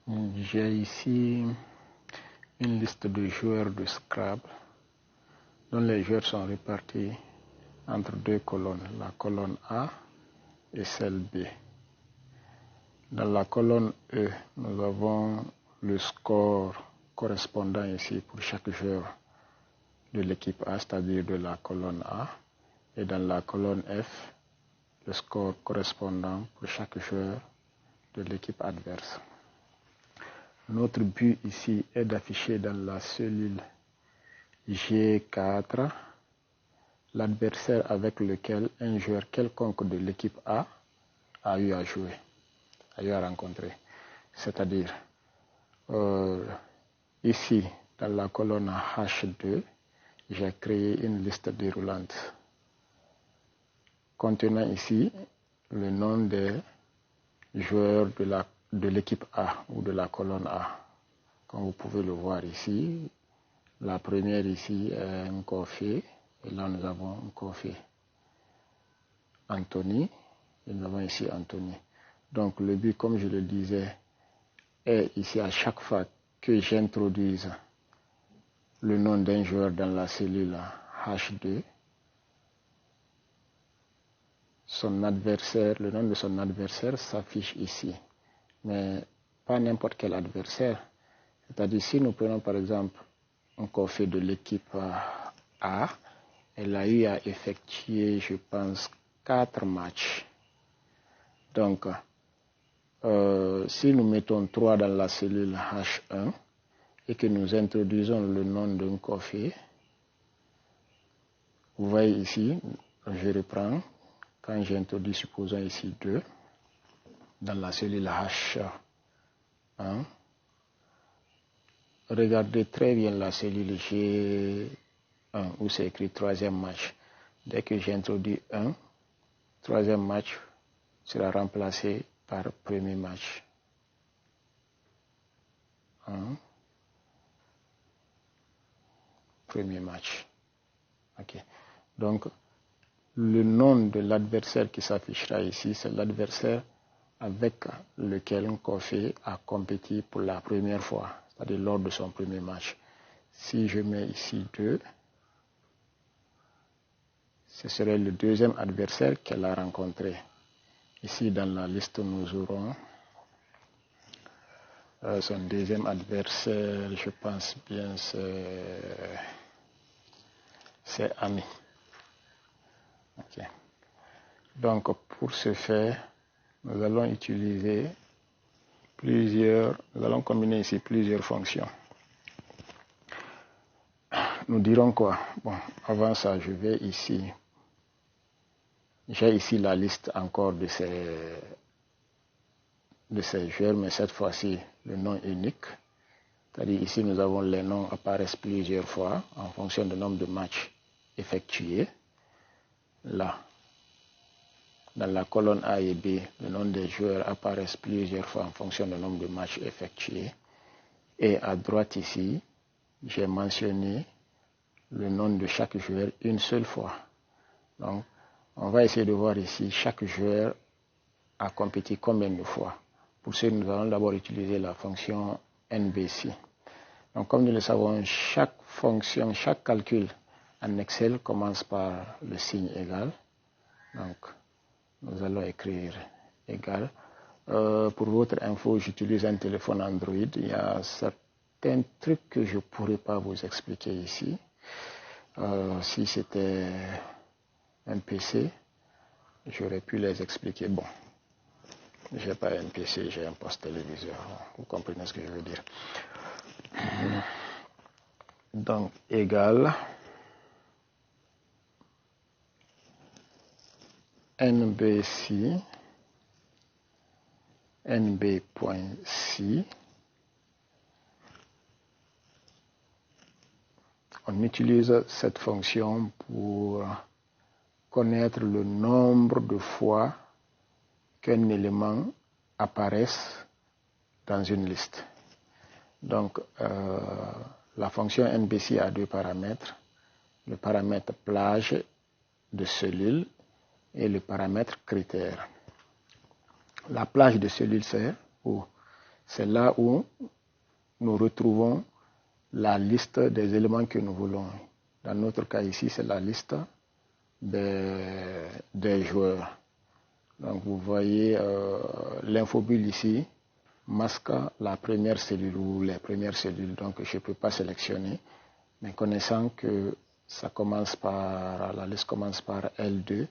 J'ai ici une liste de joueurs de Scrabble dont les joueurs sont répartis entre deux colonnes, la colonne A et celle B. Dans la colonne E, nous avons le score correspondant ici pour chaque joueur de l'équipe A, c'est-à-dire de la colonne A. Et dans la colonne F, le score correspondant pour chaque joueur de l'équipe adverse. Notre but ici est d'afficher dans la cellule G4 l'adversaire avec lequel un joueur quelconque de l'équipe A a eu à jouer, a eu à rencontrer. C'est-à-dire, ici, dans la colonne H2, j'ai créé une liste déroulante contenant ici le nom des joueurs de l'équipe A ou de la colonne A. Comme vous pouvez le voir ici, la première ici est Nkofi, et là nous avons Nkofi. Anthony, et nous avons ici Anthony. Donc le but, comme je le disais, est ici à chaque fois que j'introduise le nom d'un joueur dans la cellule H2, son adversaire, le nom de son adversaire s'affiche ici, mais pas n'importe quel adversaire. C'est-à-dire si nous prenons par exemple un coffret de l'équipe A, elle a eu à effectuer, je pense, 4 matchs. Donc, si nous mettons 3 dans la cellule H1 et que nous introduisons le nom d'un coffret, vous voyez ici, je reprends. Quand j'introduis, supposons ici 2, dans la cellule H1, regardez très bien la cellule G1 où c'est écrit troisième match. Dès que j'introduis 1, troisième match sera remplacé par premier match. Premier match. Ok. Donc, le nom de l'adversaire qui s'affichera ici, c'est l'adversaire avec lequel Nkofi a compéti pour la première fois, c'est-à-dire lors de son premier match. Si je mets ici 2, ce serait le deuxième adversaire qu'elle a rencontré. Ici, dans la liste, nous aurons son deuxième adversaire, je pense bien, c'est Ami. Okay. Donc, pour ce faire, nous allons combiner ici plusieurs fonctions. Nous dirons quoi? Bon, avant ça, j'ai ici la liste encore de ces joueurs, mais cette fois-ci, le nom unique. C'est-à-dire ici, nous avons les noms apparaissent plusieurs fois en fonction du nombre de matchs effectués. Là, dans la colonne A et B, le nom des joueurs apparaissent plusieurs fois en fonction du nombre de matchs effectués. Et à droite ici, j'ai mentionné le nom de chaque joueur une seule fois. Donc, on va essayer de voir ici, chaque joueur a compéti combien de fois. Pour ce, nous allons d'abord utiliser la fonction NBC. Donc, comme nous le savons, chaque fonction, chaque calcul en Excel commence par le signe égal. Donc, nous allons écrire égal. Pour votre info, j'utilise un téléphone Android. Il y a certains trucs que je ne pourrais pas vous expliquer ici. Si c'était un PC, j'aurais pu les expliquer. Bon, je n'ai pas un PC, j'ai un poste téléviseur. Vous comprenez ce que je veux dire. Donc, égal NBC, NB.C. On utilise cette fonction pour connaître le nombre de fois qu'un élément apparaisse dans une liste. Donc, la fonction NBC a 2 paramètres. Le paramètre plage de cellule et le paramètre critère. La plage de cellule, c'est où c'est là où nous retrouvons la liste des éléments que nous voulons. Dans notre cas ici, c'est la liste des joueurs. Donc vous voyez l'infobulle ici masque la première cellule ou les premières cellules. Donc je ne peux pas sélectionner. Mais connaissant que ça commence par, la liste commence par L2,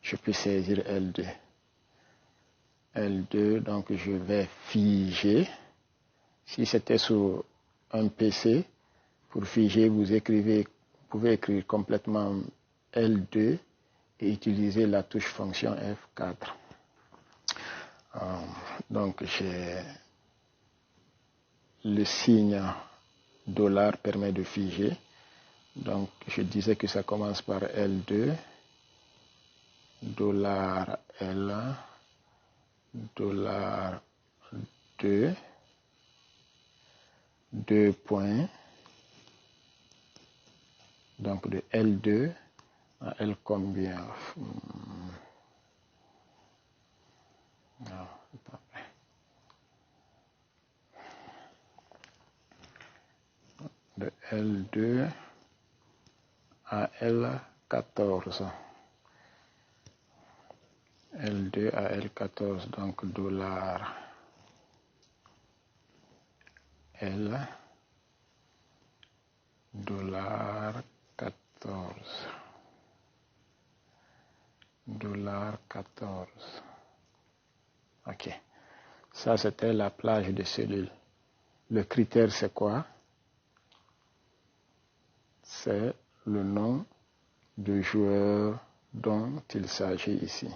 je peux saisir L2. L2, donc je vais figer. Si c'était sur un PC, pour figer, vous pouvez écrire complètement L2 et utiliser la touche fonction F4. Donc j'ai le signe $ permet de figer. Donc je disais que ça commence par L2, $L1, $2, 2 points. Donc de L2 à L combien? Non, c'est pas vrai. De L2 à L14. L2 à L14, donc $L, $14. Ok. Ça, c'était la plage de cellules. Le critère, c'est quoi? C'est le nom du joueur dont il s'agit ici.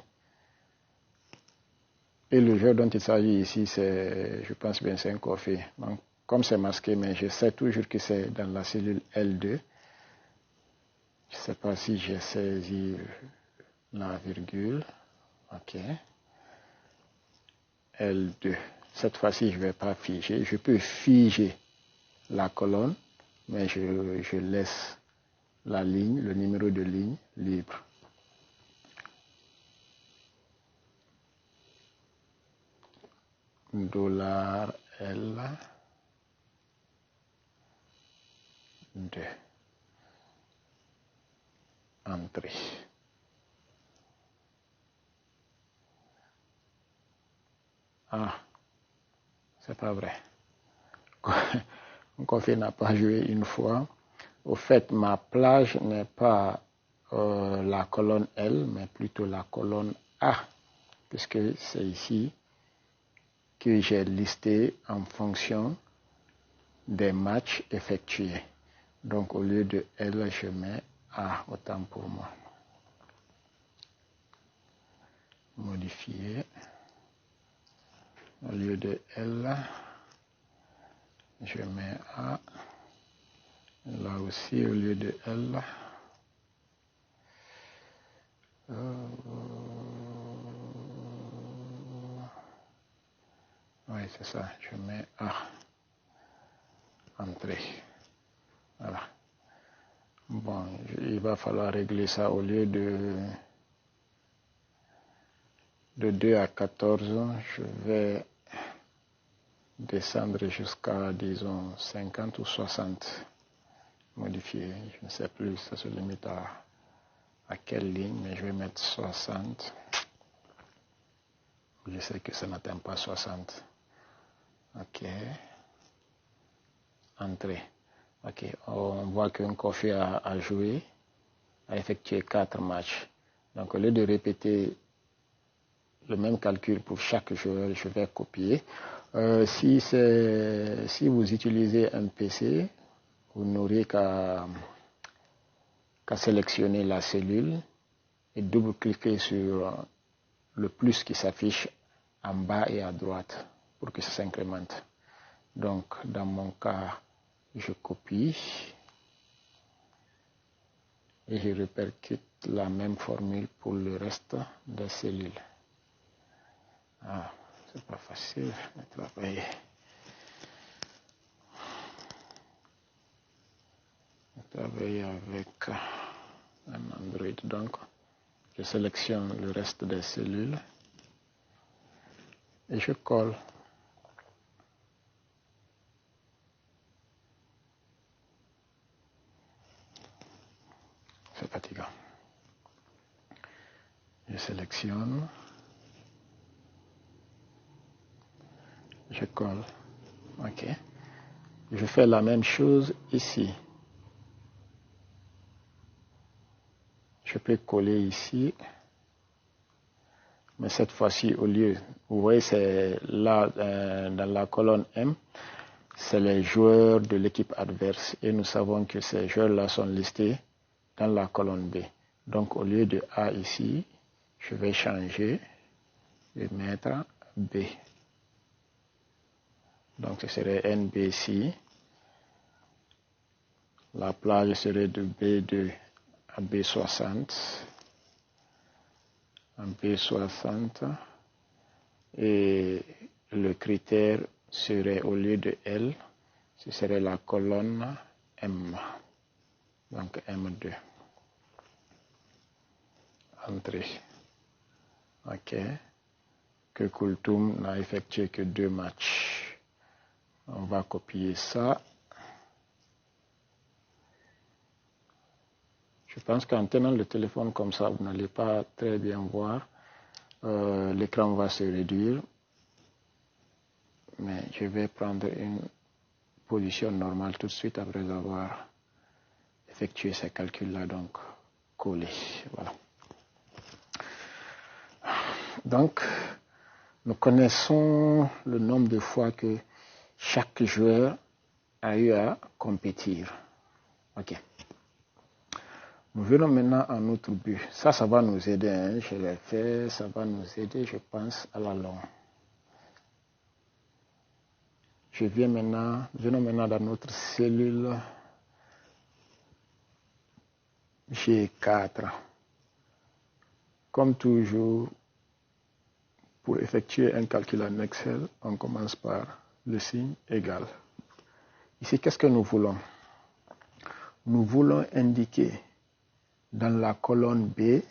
Et le joueur dont il s'agit ici, c'est, je pense bien, c'est un coffee. Donc, comme c'est masqué, mais je sais toujours que c'est dans la cellule L2. Je ne sais pas si j'ai saisi la virgule. Ok. L2. Cette fois-ci, je ne vais pas figer. Je peux figer la colonne, mais je laisse la ligne, le numéro de ligne libre. $L 2. Entrée. Ah, c'est pas vrai. Coffee n'a pas joué une fois. Au fait, ma plage n'est pas la colonne L, mais plutôt la colonne A, puisque c'est ici que j'ai listé en fonction des matchs effectués. Donc au lieu de L, je mets A, autant pour moi. Modifier. Au lieu de L, je mets A. Là aussi, au lieu de L, oui, c'est ça, je mets A. Entrée. Voilà. Bon, il va falloir régler ça au lieu de 2 à 14, je vais descendre jusqu'à, disons, 50 ou 60. Modifier, je ne sais plus, ça se limite à quelle ligne, mais je vais mettre 60. Je sais que ça n'atteint pas 60. Ok. Entrée. Ok, on voit qu'un Coffee a joué, a effectué 4 matchs. Donc au lieu de répéter le même calcul pour chaque joueur, je vais copier. Si vous utilisez un PC, vous n'aurez qu'à sélectionner la cellule et double-cliquer sur le plus qui s'affiche en bas et à droite pour que ça s'incrémente. Donc, dans mon cas, je copie et je répercute la même formule pour le reste des cellules. Ah, c'est pas facile de travailler. Travailler avec un Android. Donc, je sélectionne le reste des cellules et je colle. sélectionne, je colle. Ok. Je fais la même chose ici. Je peux coller ici. Mais cette fois-ci, au lieu, vous voyez, c'est là, dans la colonne M, c'est les joueurs de l'équipe adverse. Et nous savons que ces joueurs-là sont listés dans la colonne B. Donc, au lieu de A ici, je vais changer et mettre B. Donc, ce serait NB La plage serait de B2 à B60. En B60. Et le critère serait, au lieu de L, ce serait la colonne M. Donc M2. Entrée. OK. Que Kultum n'a effectué que 2 matchs. On va copier ça. Je pense qu'en tenant le téléphone comme ça, vous n'allez pas très bien voir. L'écran va se réduire. Mais je vais prendre une position normale tout de suite après avoir effectué ces calculs-là. Donc, coller. Voilà. Donc, nous connaissons le nombre de fois que chaque joueur a eu à compétir. OK. Nous venons maintenant à notre but. Ça va nous aider. Hein. Je l'ai fait. Ça va nous aider, je pense, à la longue. Venons maintenant dans notre cellule G4. Comme toujours, pour effectuer un calcul en Excel, on commence par le signe égal. Ici, qu'est-ce que nous voulons? Nous voulons indiquer dans la colonne B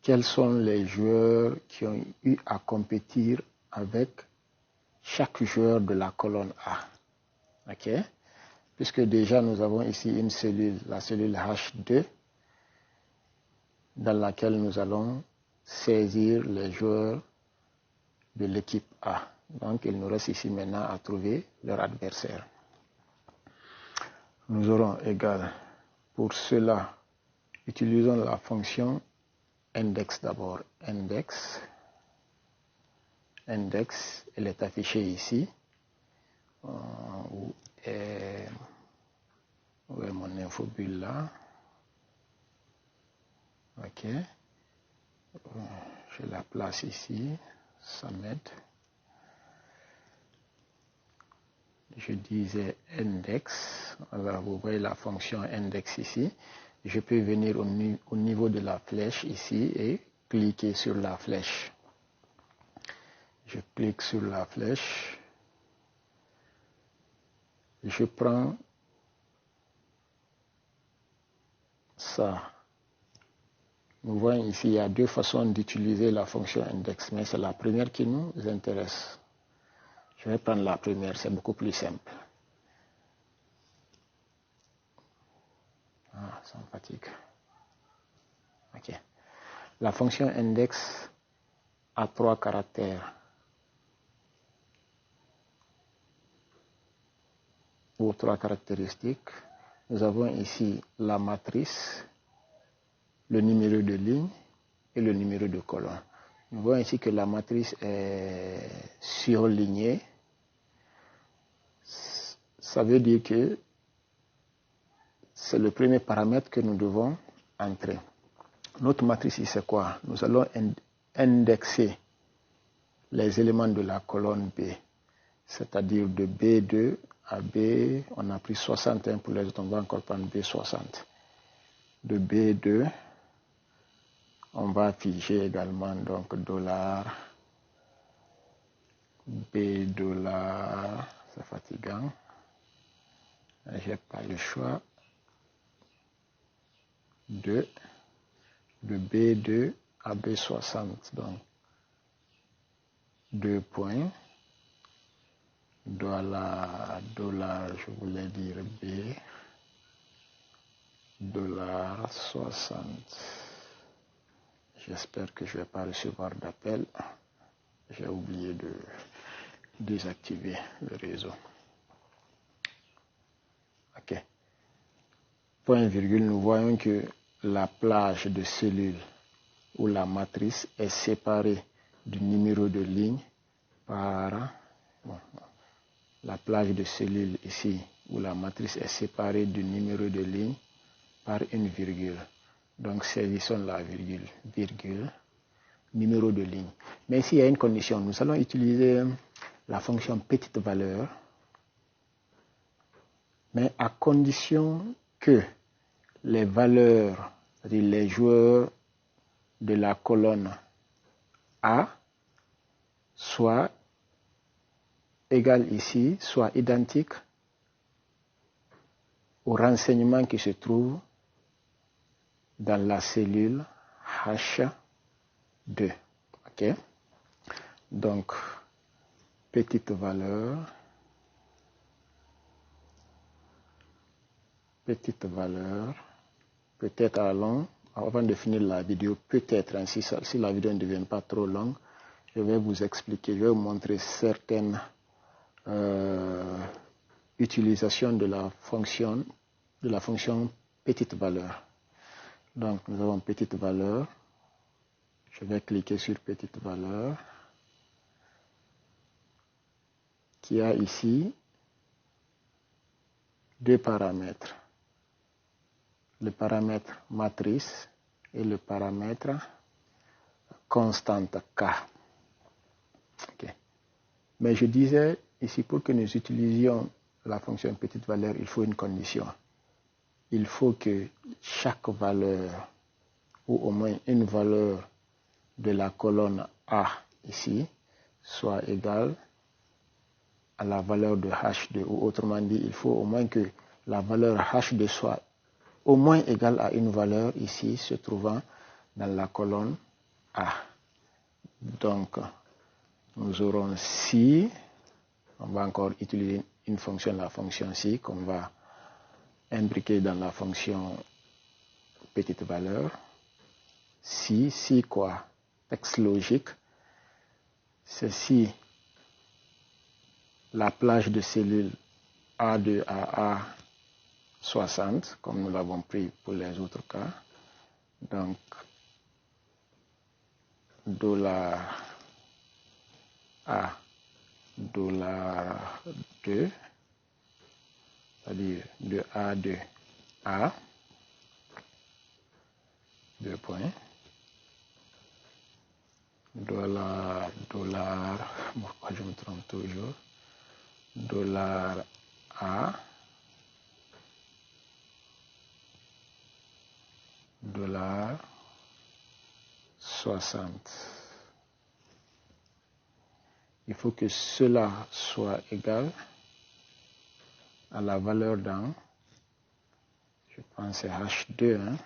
quels sont les joueurs qui ont eu à compétir avec chaque joueur de la colonne A. OK? Puisque déjà nous avons ici une cellule, la cellule H2, dans laquelle nous allons saisir les joueurs de l'équipe A. Donc il nous reste ici maintenant à trouver leur adversaire. Nous aurons égal. Pour cela, utilisons la fonction index d'abord. Index, elle est affichée ici. Où est mon infobulle là? OK. Je la place ici. Ça m'aide. Je disais index. Alors, vous voyez la fonction index ici. Je peux venir au niveau de la flèche ici et cliquer sur la flèche. Je clique sur la flèche. Je prends ça. Nous voyons ici, il y a 2 façons d'utiliser la fonction index, mais c'est la première qui nous intéresse. Je vais prendre la première, c'est beaucoup plus simple. Ah, ça me fatigue. OK. La fonction index a 3 caractères. Ou 3 caractéristiques. Nous avons ici la matrice, le numéro de ligne et le numéro de colonne. Nous voyons ici que la matrice est surlignée. Ça veut dire que c'est le premier paramètre que nous devons entrer. Notre matrice ici, c'est quoi? Nous allons indexer les éléments de la colonne B, c'est-à-dire de B2 à B, on a pris 61 pour les autres, on va encore prendre B60. De B2, on va afficher également donc dollar, B dollar, c'est fatigant, j'ai pas le choix, de B2 à B60, donc 2 points, dollar, je voulais dire B, dollar 60. J'espère que je ne vais pas recevoir d'appel. J'ai oublié de désactiver le réseau. OK. Point virgule, nous voyons que la plage de cellules ou la matrice est séparée du numéro de ligne par... la plage de cellules ici, où la matrice est séparée du numéro de ligne par une virgule. Donc, saisissons la virgule, numéro de ligne. Mais ici, il y a une condition. Nous allons utiliser la fonction petite valeur, mais à condition que les valeurs, c'est-à-dire les joueurs de la colonne A soient égales ici, soient identiques aux renseignements qui se trouvent dans la cellule H2. OK? Donc, petite valeur, peut-être allons, avant de finir la vidéo, peut-être, hein, si la vidéo ne devient pas trop longue, je vais vous expliquer, je vais vous montrer certaines utilisations de la fonction petite valeur. Donc, nous avons petite valeur. Je vais cliquer sur petite valeur, qui a ici deux paramètres. Le paramètre matrice et le paramètre constante K. Okay. Mais je disais ici, pour que nous utilisions la fonction petite valeur, il faut une condition. Il faut que chaque valeur, ou au moins une valeur de la colonne A ici, soit égale à la valeur de H2, ou autrement dit, il faut au moins que la valeur H2 soit au moins égale à une valeur ici se trouvant dans la colonne A. Donc, nous aurons si, on va encore utiliser une fonction, la fonction si, qu'on va imbriquer dans la fonction petite valeur. Si quoi? Texte logique. C'est si la plage de cellules A2 à A60, comme nous l'avons pris pour les autres cas. Donc, $A, $2, c'est-à-dire de A2 à 2 points, $, pourquoi je me trompe toujours, $A, $60. Il faut que cela soit égal à la valeur dans, je pense c'est H2, hein,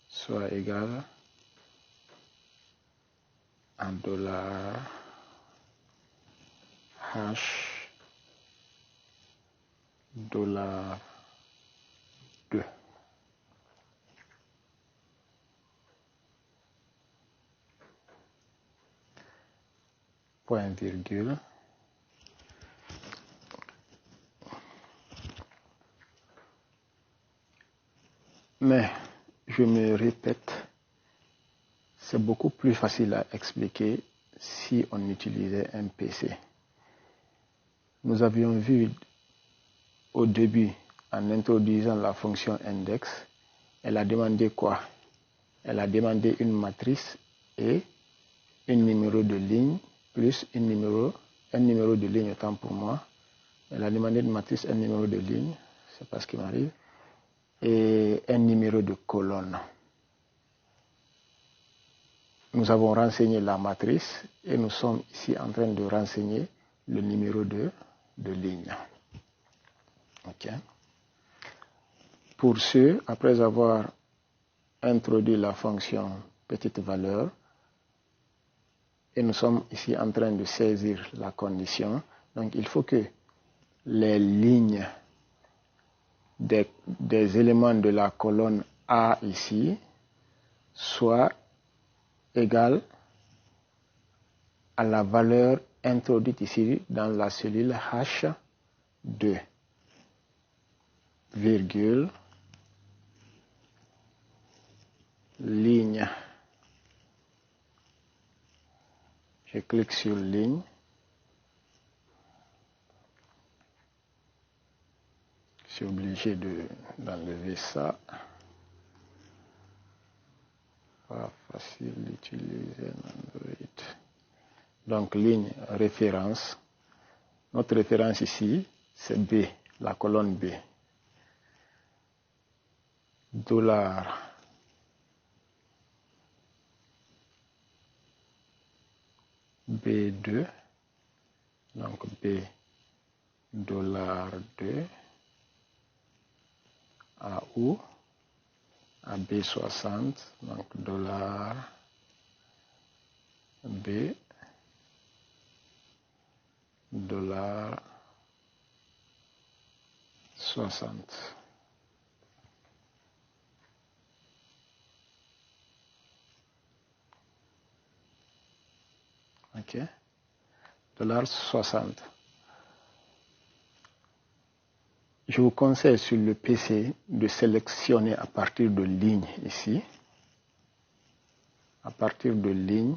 soit égal à $H, $2. Point virgule. Mais, je me répète, c'est beaucoup plus facile à expliquer si on utilisait un PC. Nous avions vu au début, en introduisant la fonction index, elle a demandé quoi? Elle a demandé une matrice et un numéro de ligne plus un numéro de ligne autant pour moi. Elle a demandé une matrice, un numéro de ligne, c'est pas ce qui m'arrive, et un numéro de colonne. Nous avons renseigné la matrice et nous sommes ici en train de renseigner le numéro de ligne. OK. Pour ce, après avoir introduit la fonction petite valeur, et nous sommes ici en train de saisir la condition, donc il faut que les lignes des éléments de la colonne A ici soit égal à la valeur introduite ici dans la cellule H2, virgule, ligne. Je clique sur ligne. Je suis obligé d'enlever ça. Pas facile d'utiliser Android. Donc, ligne référence. Notre référence ici, c'est B, la colonne B. Dollar. B2. Donc, B, $2. À où? À B60. Donc, dollar B, $60. OK. $60. Je vous conseille sur le PC de sélectionner à partir de ligne ici. À partir de ligne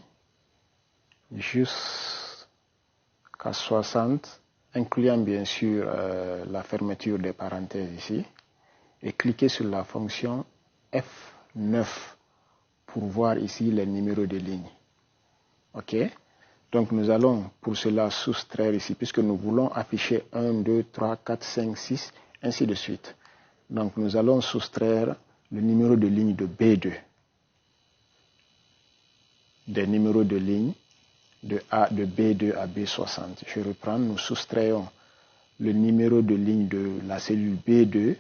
jusqu'à 60, incluant bien sûr la fermeture des parenthèses ici. Et cliquez sur la fonction F9 pour voir ici les numéros de ligne. OK? Donc nous allons pour cela soustraire ici, puisque nous voulons afficher 1, 2, 3, 4, 5, 6, ainsi de suite. Donc nous allons soustraire le numéro de ligne de B2. Des numéros de ligne de B2 à B60. Je reprends, nous soustrayons le numéro de ligne de la cellule B2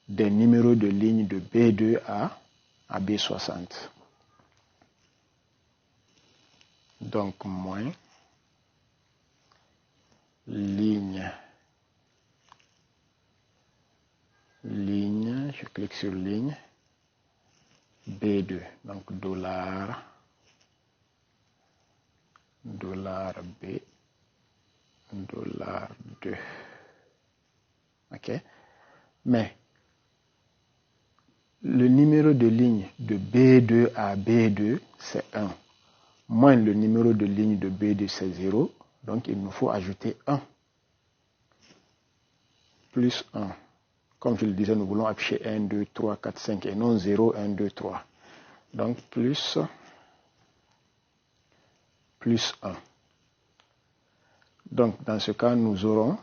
des numéros de ligne de B2 à B60. Donc, moins ligne, je clique sur ligne, B2, donc dollar B, $2. OK? Mais le numéro de ligne de B2 à B2, c'est 1. Moins le numéro de ligne de B2, c'est 0. Donc, il nous faut ajouter 1. Plus 1. Comme je le disais, nous voulons afficher 1, 2, 3, 4, 5 et non 0, 1, 2, 3. Donc, plus 1. Donc, dans ce cas, nous aurons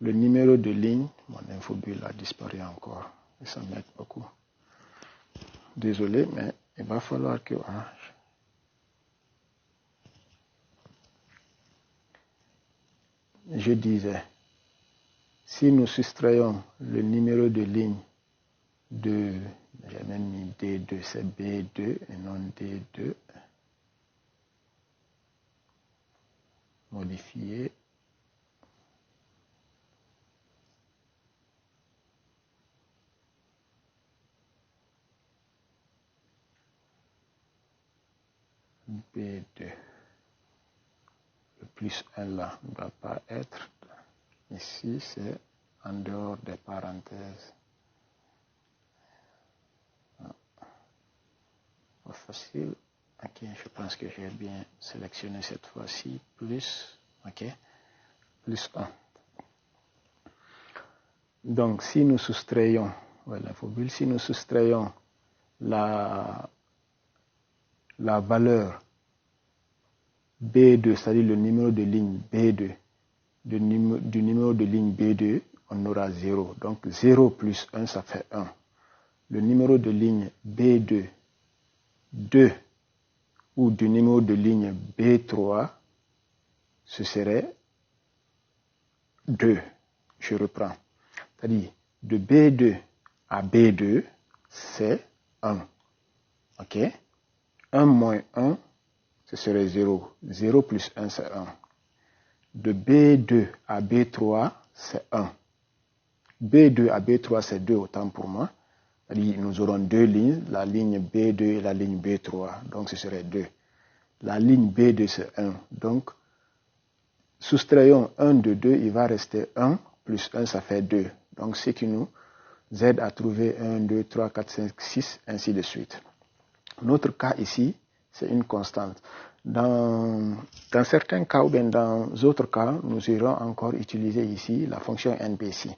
le numéro de ligne. Mon infobulle a disparu encore. Et ça m'aide beaucoup. Désolé, mais il va falloir que... Je disais, si nous soustrayons le numéro de ligne de... J'ai même mis D2, c'est B2 et non D2. Modifier. B2. Le plus 1 là ne doit pas être. Ici, c'est en dehors des parenthèses. Pas facile. OK, je pense que j'ai bien sélectionné cette fois-ci. Plus, OK, plus 1. Donc, si nous soustrayons, l'infobulle, si nous soustrayons la valeur B2, c'est-à-dire le numéro de ligne B2, du numéro de ligne B2, on aura 0. Donc 0 plus 1, ça fait 1. Le numéro de ligne B2, 2, ou du numéro de ligne B3, ce serait 2. Je reprends. C'est-à-dire, de B2 à B2, c'est 1. OK? 1 moins 1, ce serait 0. 0 plus 1, c'est 1. De B2 à B3, c'est 1. B2 à B3, c'est 2, autant pour moi. C'est-à-dire, nous aurons deux lignes, la ligne B2 et la ligne B3. Donc, ce serait 2. La ligne B2, c'est 1. Donc, soustrayons 1 de 2, il va rester 1, plus 1, ça fait 2. Donc, ce qui nous aide à trouver 1, 2, 3, 4, 5, 6, ainsi de suite. Notre cas ici, c'est une constante. Dans certains cas ou bien dans d'autres cas, nous irons encore utiliser ici la fonction NPC.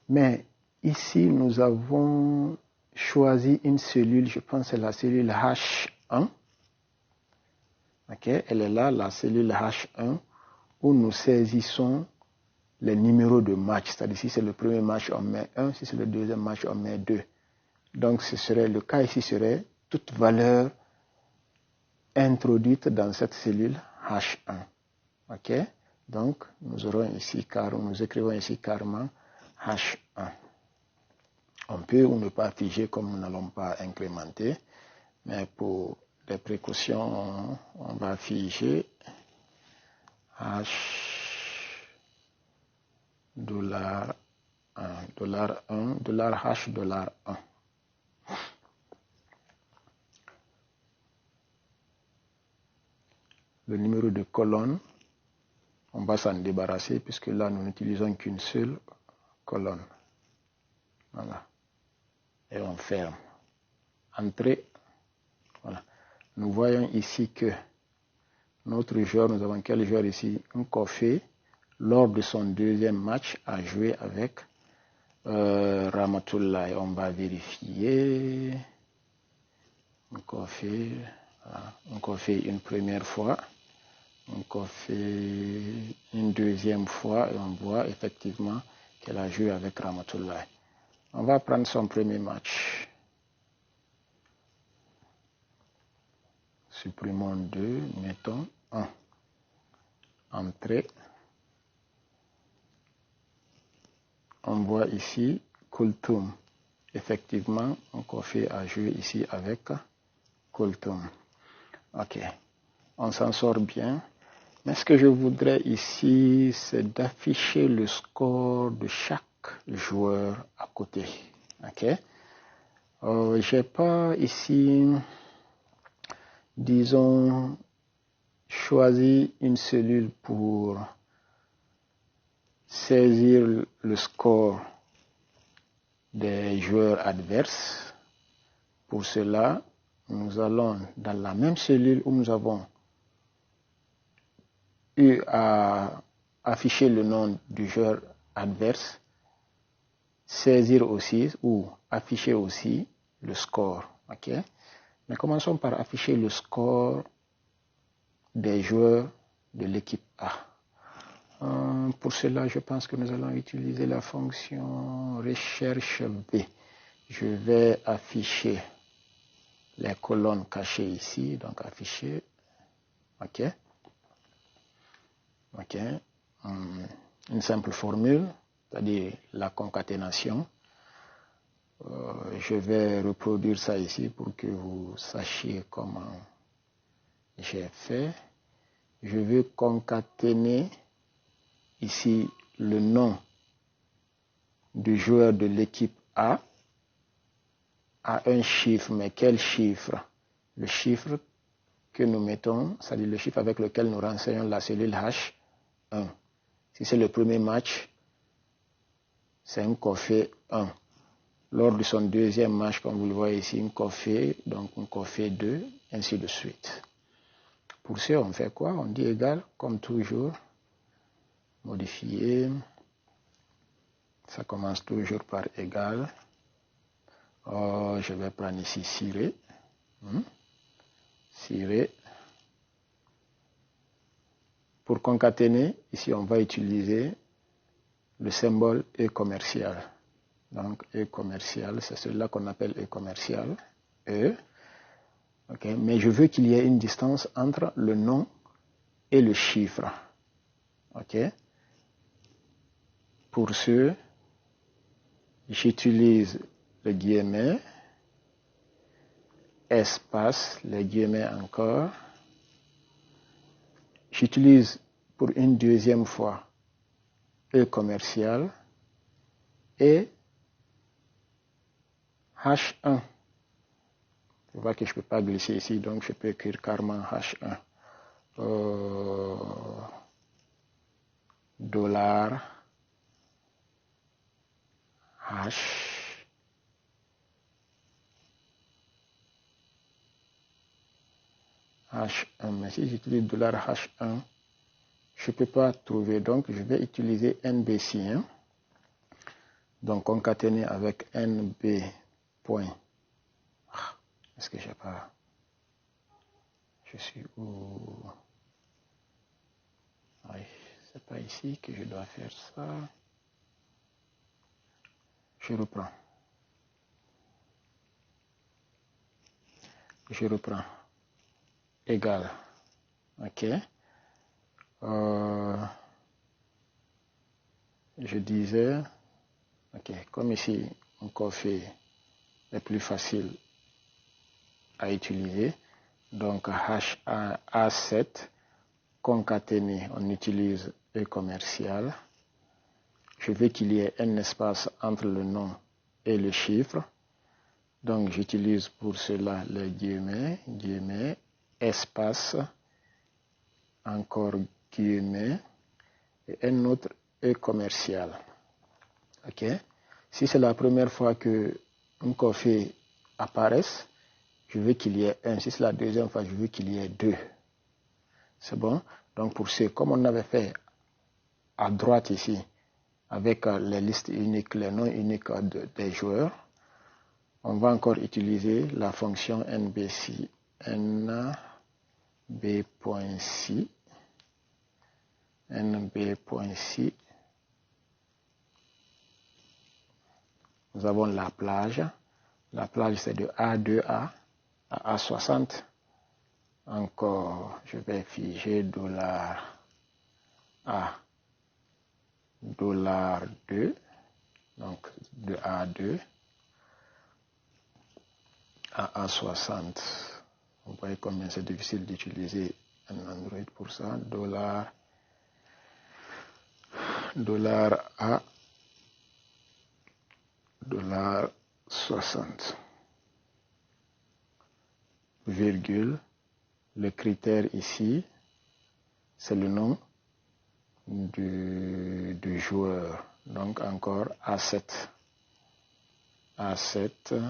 Mais ici, nous avons choisi une cellule, je pense que c'est la cellule H1. Okay, elle est là, la cellule H1, où nous saisissons les numéros de match. C'est-à-dire si c'est le premier match, on met 1, si c'est le deuxième match, on met 2. Donc ce serait le cas ici serait toute valeur introduite dans cette cellule H1. Ok, donc nous aurons ici nous écrivons ici carrément H1. On peut ou ne pas figer comme nous n'allons pas incrémenter, mais pour des précautions, on va figer $1, $1, $H, $1. Le numéro de colonne, on va s'en débarrasser puisque là, nous n'utilisons qu'une seule colonne. Voilà. Et on ferme. Entrée. Voilà. Nous voyons ici que notre joueur, nous avons quel joueur ici? Nkofé, lors de son deuxième match, a joué avec Ramatoulaye. On va vérifier. Nkofé, voilà. Nkofé une première fois. Nkofé une deuxième fois et on voit effectivement qu'elle a joué avec Ramatoulaye. On va prendre son premier match. Supprimons 2, mettons 1. Entrée. On voit ici Kultum. Effectivement, Nkofé a joué ici avec Kultum. Ok. On s'en sort bien. Mais ce que je voudrais ici, c'est d'afficher le score de chaque joueur à côté. Ok. J'ai pas ici, disons, choisi une cellule pour saisir le score des joueurs adverses. Pour cela, nous allons dans la même cellule où nous avons eu à afficher le nom du joueur adverse, saisir aussi ou afficher aussi le score. Ok. Mais commençons par afficher le score des joueurs de l'équipe A. Pour cela, je pense que nous allons utiliser la fonction recherche B. Je vais afficher les colonnes cachées ici, donc afficher. Ok. Ok. Une simple formule, c'est-à-dire la concaténation. Je vais reproduire ça ici pour que vous sachiez comment j'ai fait. Je veux concaténer ici le nom du joueur de l'équipe A à un chiffre, mais quel chiffre? Le chiffre que nous mettons, c'est-à-dire le chiffre avec lequel nous renseignons la cellule H1. Si c'est le premier match, c'est Nkofé 1. Lors de son deuxième match, comme vous le voyez ici, Nkofé, donc Nkofé 2, ainsi de suite. Pour ce, on fait quoi? On dit égal, comme toujours, modifier. Ça commence toujours par égal. Je vais prendre ici ciré. Ciré. Pour concaténer, ici on va utiliser le symbole E commercial. Donc E commercial, c'est celui-là qu'on appelle E commercial. E. Okay. Mais je veux qu'il y ait une distance entre le nom et le chiffre. Ok. Pour ce, j'utilise le guillemet, espace, les guillemets encore. J'utilise pour une deuxième fois E commercial et H1. Je vois que je ne peux pas glisser ici, donc je peux écrire carrément H1. Dollar H H1. Mais si j'utilise dollar H1, je ne peux pas trouver, donc je vais utiliser NBC. Hein? Donc concaténer avec NB point. Est-ce que j'ai pas... Je suis où? Oui, c'est pas ici que je dois faire ça. Je reprends. Je reprends. Égal. Ok. Je disais, ok, comme ici, mon coffee est plus facile à utiliser. Donc A7, concaténé, on utilise E commercial. Je veux qu'il y ait un espace entre le nom et le chiffre. Donc j'utilise pour cela les guillemets, espace, encore guillemets, et un autre E commercial. Ok. Si c'est la première fois que un coffee apparaisse, je veux qu'il y ait un. Si c'est la deuxième fois, je veux qu'il y ait deux. C'est bon? Donc pour ce, comme on avait fait à droite ici, avec les listes uniques, les noms uniques des joueurs, on va encore utiliser la fonction nbc, nb.c, nb.c. Nous avons la plage. La plage, c'est de A2A à A60. Encore, je vais figer dollar A, dollar 2, donc de A2 à A60. Vous voyez combien c'est difficile d'utiliser un Android pour ça. Dollar A, dollar 60. Virgule. Le critère ici, c'est le nom du joueur. Donc encore A7. A7.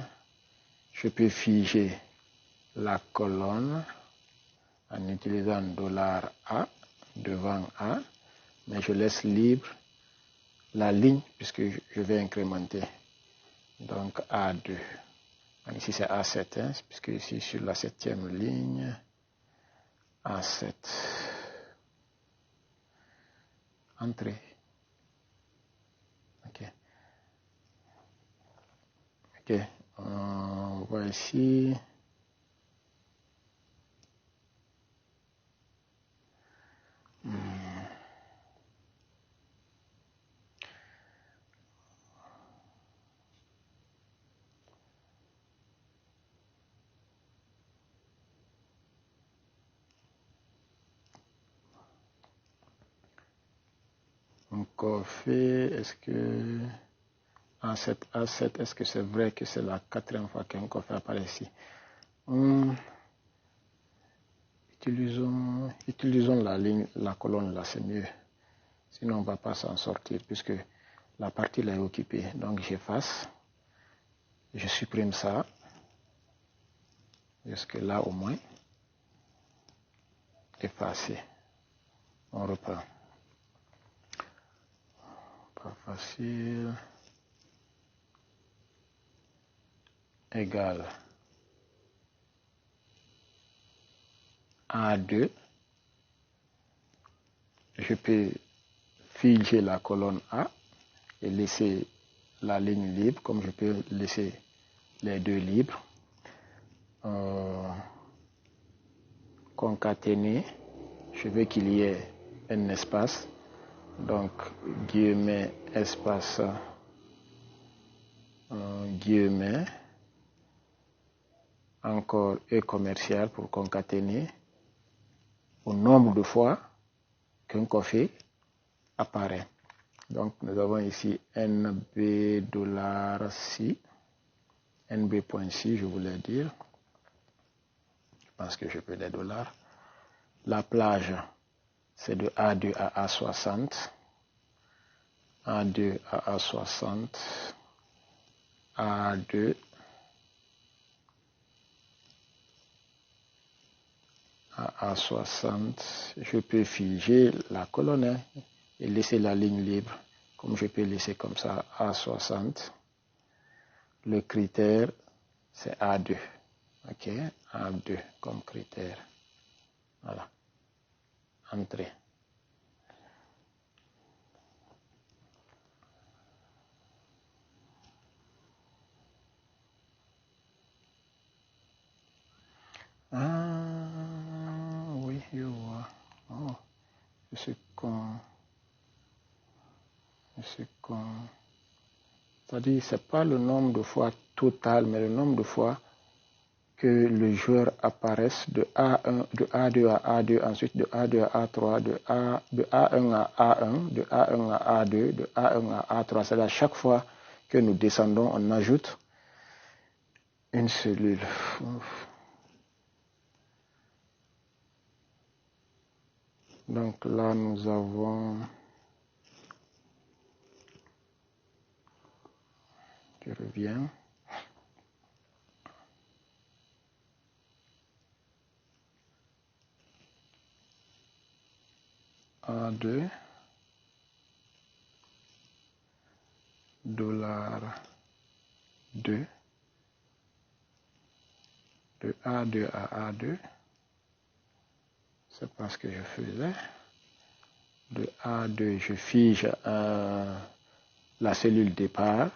Je peux figer la colonne en utilisant dollar $A devant A, mais je laisse libre la ligne puisque je vais incrémenter. Donc A2. Ici c'est A7, hein, puisque ici sur la 7e ligne, A7. Entrée. Ok. Ok. On voit ici. Un coffee, est-ce que A7, est-ce que c'est vrai que c'est la 4e fois qu'un coffee apparaît ici? Utilisons la ligne, la colonne là, c'est mieux. Sinon on ne va pas s'en sortir puisque la partie là est occupée. Donc j'efface, je supprime ça. Jusque là au moins. Effacer. On reprend. Pas facile. Égal. A2. Je peux figer la colonne A et laisser la ligne libre, comme je peux laisser les deux libres. Concaténer. Je veux qu'il y ait un espace. Donc, guillemets, espace, guillemets. Encore E commercial pour concaténer au nombre de fois qu'un coffee apparaît. Donc nous avons ici NB $C, NB.6, je voulais dire. Je pense que je peux des dollars. La plage, c'est de A2 à A60. A2 à A60. A2 à A60. Je peux figer la colonne et laisser la ligne libre, comme je peux laisser comme ça A60. Le critère, c'est A2. OK, A2 comme critère. Voilà. Entrée. Ah, oui, je vois. Oh, je suis con. C'est-à-dire, c'est pas le nombre de fois total, mais le nombre de fois que le joueur apparaisse de A1, de A2 à A2, ensuite de A2 à A3, de A1 à A1, de A1 à A2, de A1 à A3. C'est à chaque fois que nous descendons, on ajoute une cellule. Donc là, nous avons... Je reviens. A2, $2, de A2 à A2, c'est pas ce que je faisais. De A2, je fige la cellule départ,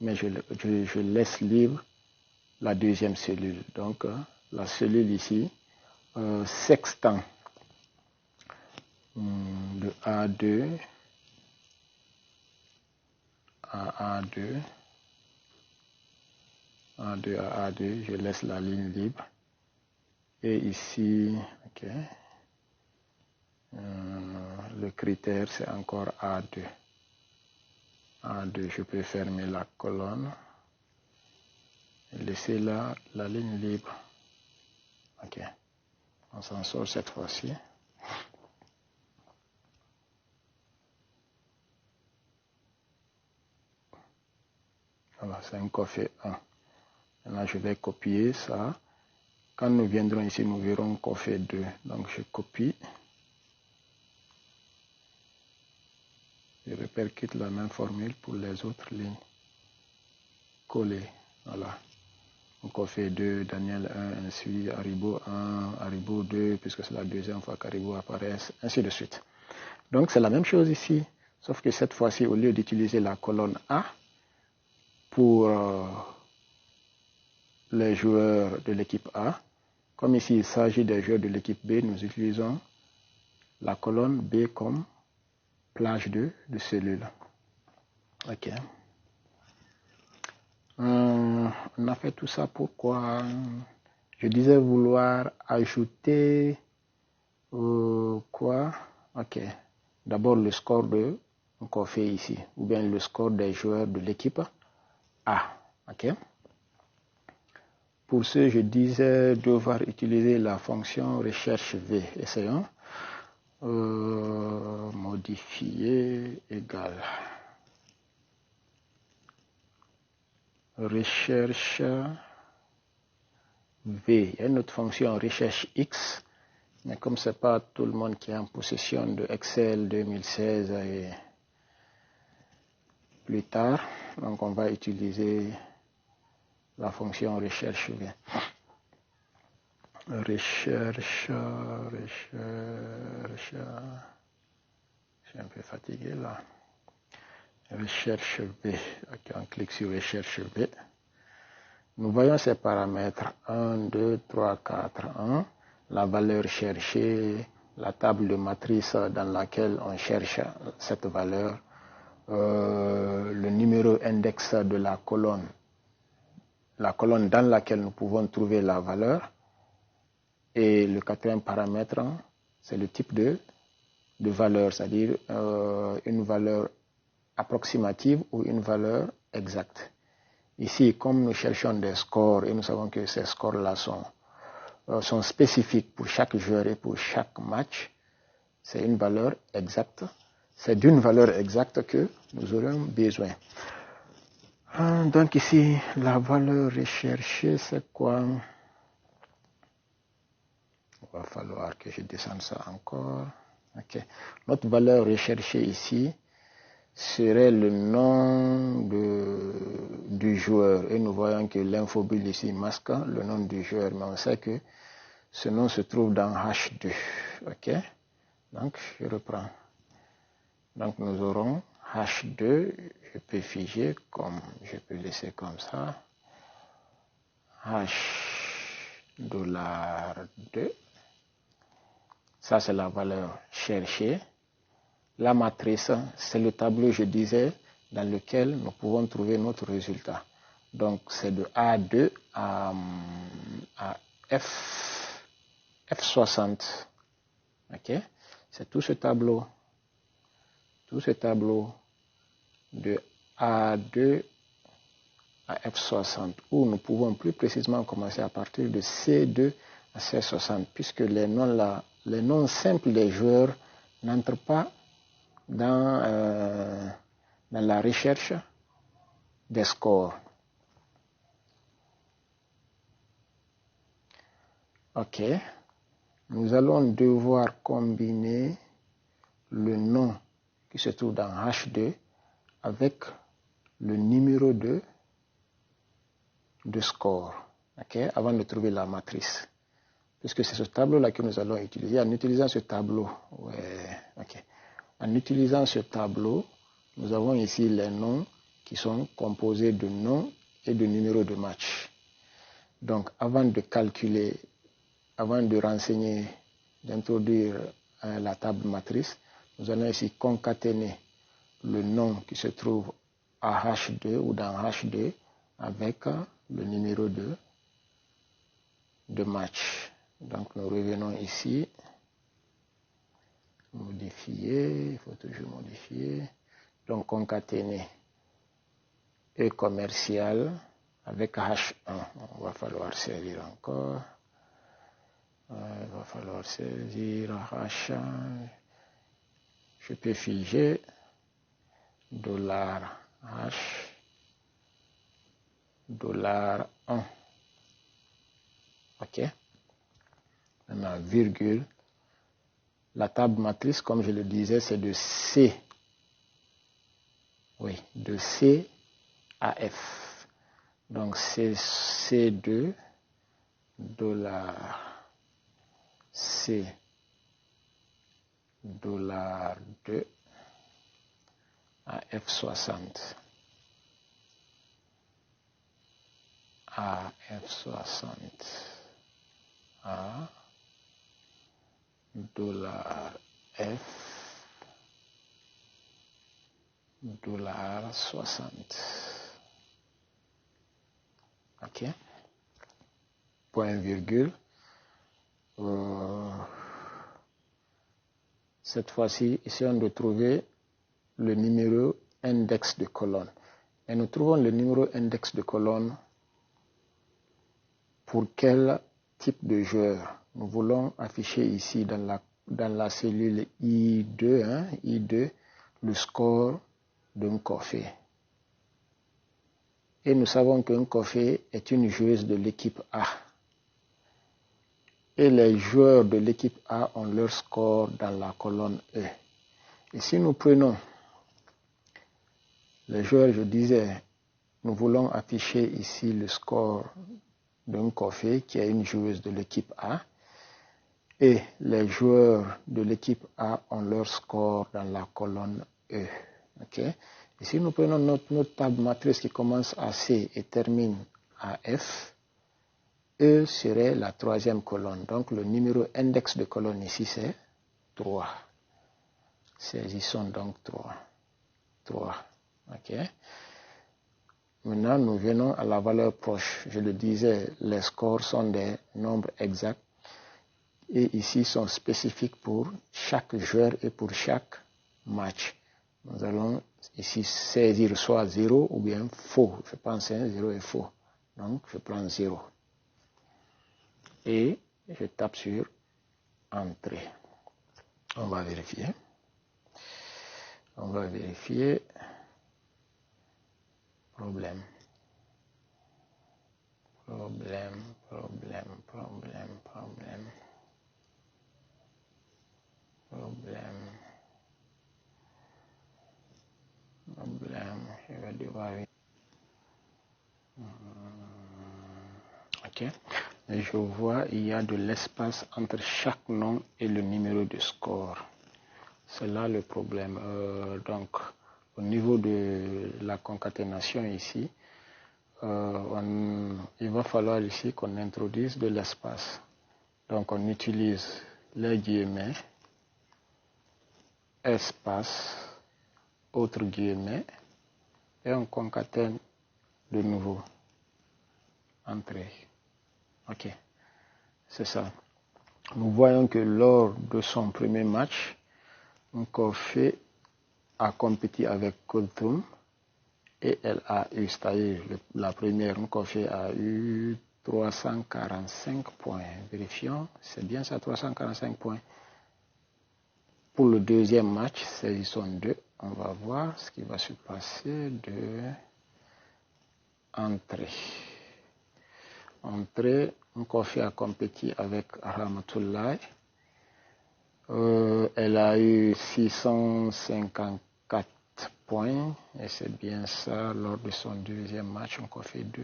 mais je laisse libre la deuxième cellule. Donc, la cellule ici, sextant de A2 à A2, A2 à A2, je laisse la ligne libre. Et ici, ok, le critère c'est encore A2. A2, je peux fermer la colonne et laisser là la ligne libre. Ok, on s'en sort cette fois-ci. Voilà, c'est un coffret 1. Maintenant, je vais copier ça. Quand nous viendrons ici, nous verrons coffret 2. Donc, je copie. Je répercute la même formule pour les autres lignes. Coller. Voilà. Coffret 2, Daniel 1, ainsi, Haribo 1, Haribo 2, puisque c'est la deuxième fois qu'Haribo apparaît, ainsi de suite. Donc, c'est la même chose ici. Sauf que cette fois-ci, au lieu d'utiliser la colonne A pour les joueurs de l'équipe A, comme ici il s'agit des joueurs de l'équipe B, nous utilisons la colonne B comme plage de cellules. Ok. On a fait tout ça pourquoi? Je disais vouloir ajouter quoi? Ok. D'abord le score de qu'on fait ici, ou bien le score des joueurs de l'équipe A. Ok. Pour ce, je disais devoir utiliser la fonction recherche V. Essayons. Modifier égal. Recherche V. Il y a une autre fonction recherche X. Mais comme ce n'est pas tout le monde qui est en possession de Excel 2016 et plus tard, donc on va utiliser la fonction recherche V. Recherche. Je suis un peu fatigué là. Recherche V. Ok, on clique sur recherche V. Nous voyons ces paramètres 1, 2, 3, 4, 1. La valeur cherchée, la table de matrice dans laquelle on cherche cette valeur, le numéro index de la colonne dans laquelle nous pouvons trouver la valeur, et le quatrième paramètre, c'est le type de valeur, c'est-à-dire une valeur approximative ou une valeur exacte. Ici, comme nous cherchons des scores et nous savons que ces scores-là sont spécifiques pour chaque joueur et pour chaque match, c'est une valeur exacte. C'est d'une valeur exacte que nous aurons besoin. Donc ici, la valeur recherchée, c'est quoi? Il va falloir que je descende ça encore. Okay. Notre valeur recherchée ici serait le nom du joueur. Et nous voyons que l'infobulle ici masque le nom du joueur, mais on sait que ce nom se trouve dans H2. Ok. Donc, je reprends. Donc, nous aurons H2. Je peux figer comme, je peux laisser comme ça. $2. Ça, c'est la valeur cherchée. La matrice, c'est le tableau, je disais, dans lequel nous pouvons trouver notre résultat. Donc, c'est de A2 à F60. Ok? C'est tout ce tableau. Tout ce tableau de A2 à F60, où nous pouvons plus précisément commencer à partir de C2 à C60, puisque les noms simples des joueurs n'entrent pas dans la recherche des scores. Ok. Nous allons devoir combiner le nom qui se trouve dans H2 avec le numéro de score, okay, avant de trouver la matrice. Puisque c'est ce tableau-là que nous allons utiliser. En utilisant ce tableau, en utilisant ce tableau, nous avons ici les noms qui sont composés de noms et de numéros de match. Donc, avant de calculer, avant de renseigner, d'introduire la table matrice, nous allons ici concaténer le nom qui se trouve à H2 ou dans H2 avec le numéro de match. Donc, nous revenons ici. Modifier, il faut toujours modifier. Donc, concaténer E commercial avec H1. On va falloir saisir encore. Il va falloir saisir H1. Je peux figer $H $1. OK. Maintenant, virgule. La table matrice, comme je le disais, c'est de C. Oui, de C à F. Donc, c'est C2 $C $2 à F60. À F60 à $F $60. OK. Point virgule. Cette fois-ci, essayons de trouver le numéro index de colonne. Et nous trouvons le numéro index de colonne pour quel type de joueur. Nous voulons afficher ici dans la cellule I2, I2, le score d'un Koffé. Et nous savons qu'un Koffé est une joueuse de l'équipe A. Et les joueurs de l'équipe A ont leur score dans la colonne E. Et si nous prenons les joueurs, je disais, nous voulons afficher ici le score d'un Koffé qui est une joueuse de l'équipe A. Et les joueurs de l'équipe A ont leur score dans la colonne E. Okay? Et si nous prenons notre table matrice qui commence à C et termine à F, E serait la troisième colonne. Donc le numéro index de colonne ici, c'est 3. Saisissons donc 3. 3. OK. Maintenant, nous venons à la valeur proche. Je le disais, les scores sont des nombres exacts. Et ici sont spécifiques pour chaque joueur et pour chaque match. Nous allons ici saisir soit 0 ou bien faux. Je pense que 0 est faux. Donc, je prends 0. Et je tape sur Entrée. On va vérifier. On va vérifier. Problème. Problème. Je vais devoir... Ok. Et je vois il y a de l'espace entre chaque nom et le numéro de score. C'est là le problème. Donc, au niveau de la concaténation ici, il va falloir ici qu'on introduise de l'espace. Donc, on utilise les guillemets, espace, autre guillemets, et on concatène de nouveau. Entrée. Ok, c'est ça. Nous voyons que lors de son premier match, Nkofi a compéti avec Kulthum et elle a eu, c'est-à-dire la première, Nkofi a eu 345 points. Vérifions, c'est bien ça, 345 points. Pour le deuxième match, saisissons 2. On va voir ce qui va se passer de entrée. Entrée, Nkofi a compéti avec Rahmatullah. Elle a eu 654 points et c'est bien ça lors de son deuxième match. On fait 2.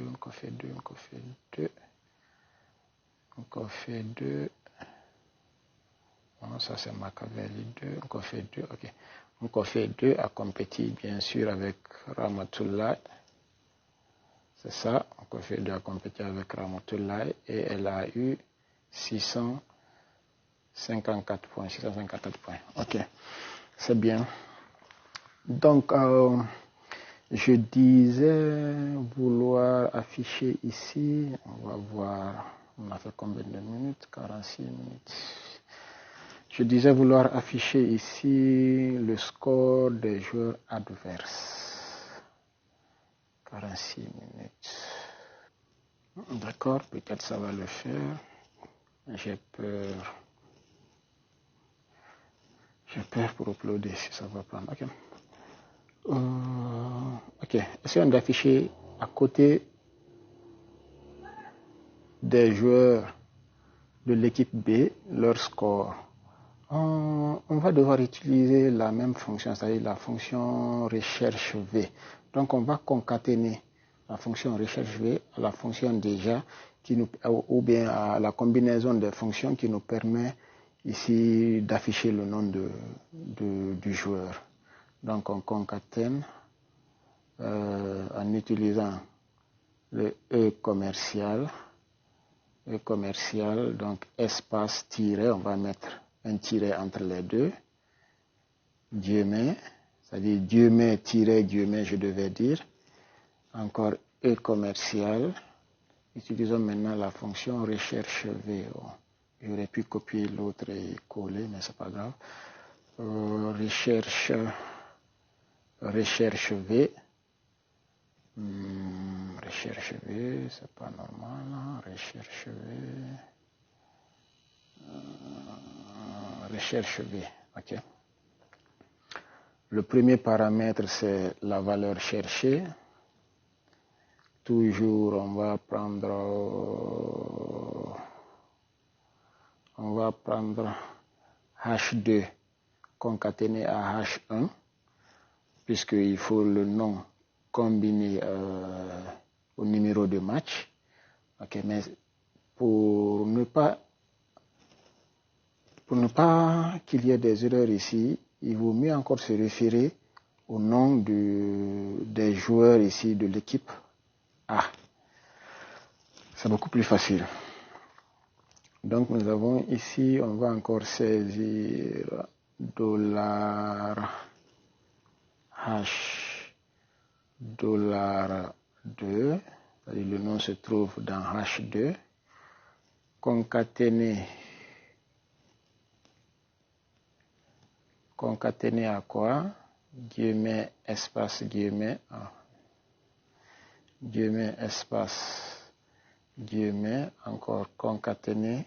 Non, ça c'est Machiavelli 2. On fait 2. Ok. On fait 2 a compéti bien sûr avec Rahmatullah. C'est ça. On fait 2 a compéti avec Rahmatullah et elle a eu 654 points. Ok, c'est bien. Donc, je disais vouloir afficher ici. On va voir. On a fait combien de minutes? 46 minutes. Je disais vouloir afficher ici le score des joueurs adverses. 46 minutes. D'accord, peut-être ça va le faire. J'ai peur. Pour uploader si ça va prendre. Ok. Ok. Essayons d'afficher à côté des joueurs de l'équipe B leur score. On va devoir utiliser la même fonction, c'est-à-dire la fonction recherche V. Donc on va concaténer la fonction recherche V à la fonction déjà ou bien à la combinaison des fonctions qui nous permet ici d'afficher le nom du joueur. Donc on concatène en utilisant le E commercial, donc espace tiré, on va mettre un tiret entre les deux, guillemets, c'est-à-dire guillemets tiré guillemets je devais dire, encore E commercial. Utilisons maintenant la fonction recherche VO. J'aurais pu copier l'autre et coller, mais c'est pas grave. Recherche V. Recherche V, c'est pas normal. Recherche V. Ok. Le premier paramètre, c'est la valeur cherchée. Toujours, on va prendre H2 concaténé à H1, puisqu'il faut le nom combiné au numéro de match. Ok, mais pour ne pas qu'il y ait des erreurs ici, il vaut mieux encore se référer au nom des joueurs ici de l'équipe A. C'est beaucoup plus facile. Donc nous avons ici, on va encore saisir $H $2, c'est-à-dire le nom se trouve dans H2, concaténé à quoi? guillemets, espace, guillemets, guillemets, espace, guillemets, encore concaténé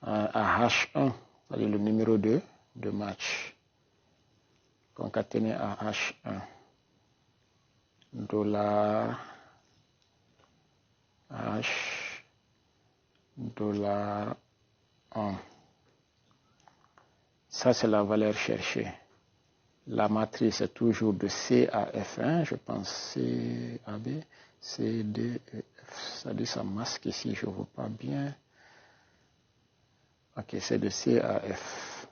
à H1, c'est-à-dire le numéro 2 de match. Concaténé à H1. Dollar, H, dollar 1. Ça, c'est la valeur cherchée. La matrice est toujours de C à F1, je pense C à B, C, D, E, F. Ça dit ça masque ici, je ne vois pas bien. Ok, c'est de C à F.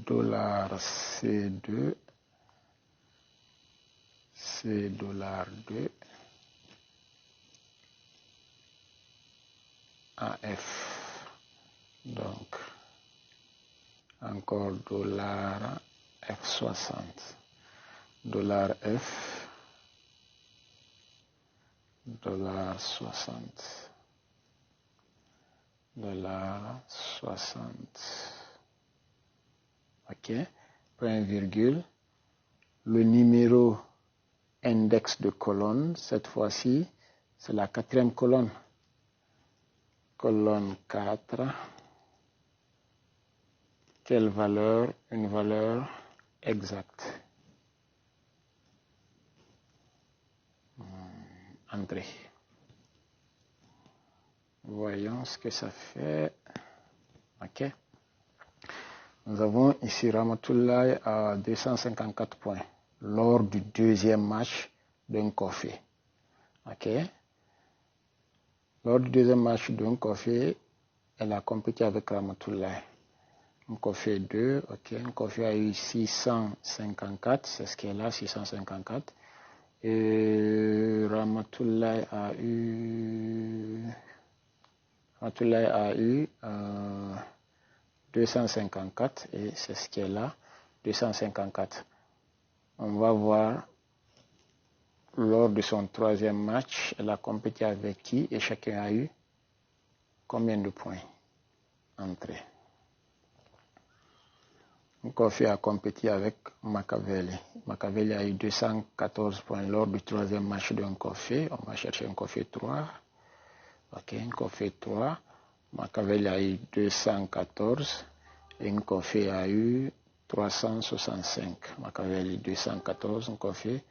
Dollar C2, C dollar 2 AF. Donc, encore dollar F60. Dollar F, dollar 60. Dollar 60. Ok, point virgule. Le numéro index de colonne, cette fois-ci, c'est la 4e colonne. Colonne 4. Quelle valeur? Une valeur exacte. Entrée. Voyons ce que ça fait. Ok. Nous avons ici Ramatoulaye à 254 points lors du 2e match d'un Koffé. Ok. Lors du 2e match d'un Koffé, elle a compété avec Ramatoulaye. Un Koffé 2, ok. Un Koffé a eu 654, c'est ce qu'elle a, 654. Et Ramatoulaye a eu 254 et c'est ce qu'elle a, 254. On va voir lors de son 3e match, elle a compété avec qui et chacun a eu combien de points? Entrée. Koffé a compété avec Machiavelli. Machiavelli a eu 214 points lors du 3e match d'un Koffé. On va chercher un Koffé 3. Ok, un Koffé 3. Machiavelli a eu 214 et un Koffé a eu 365. Machiavelli 214, un Koffé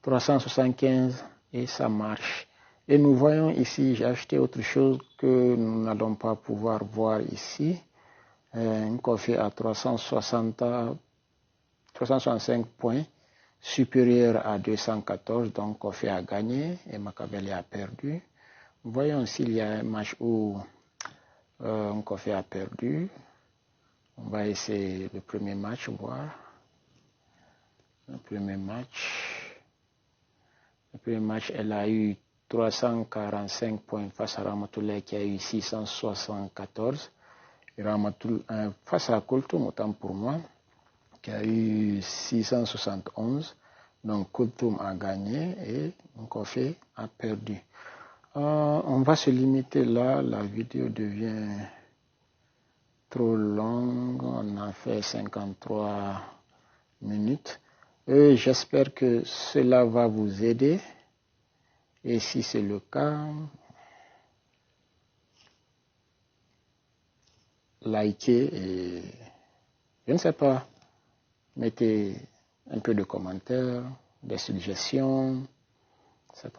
375 et ça marche. Et nous voyons ici, j'ai acheté autre chose que nous n'allons pas pouvoir voir ici. Un Koffé à 365 points, supérieur à 214, donc Koffé a gagné et Machiavelli a perdu. Voyons s'il y a un match où un Koffé a perdu. On va essayer le premier match, voir. Le premier match, elle a eu 345 points face à Ramatoulaye qui a eu 674. Et face à Kulthum, autant pour moi, qui a eu 671. Donc Kulthum a gagné et Koffé a perdu. On va se limiter là, la vidéo devient trop longue, on a fait 53 minutes. Et j'espère que cela va vous aider. Et si c'est le cas, likez et je ne sais pas, mettez un peu de commentaires, des suggestions. C'est pas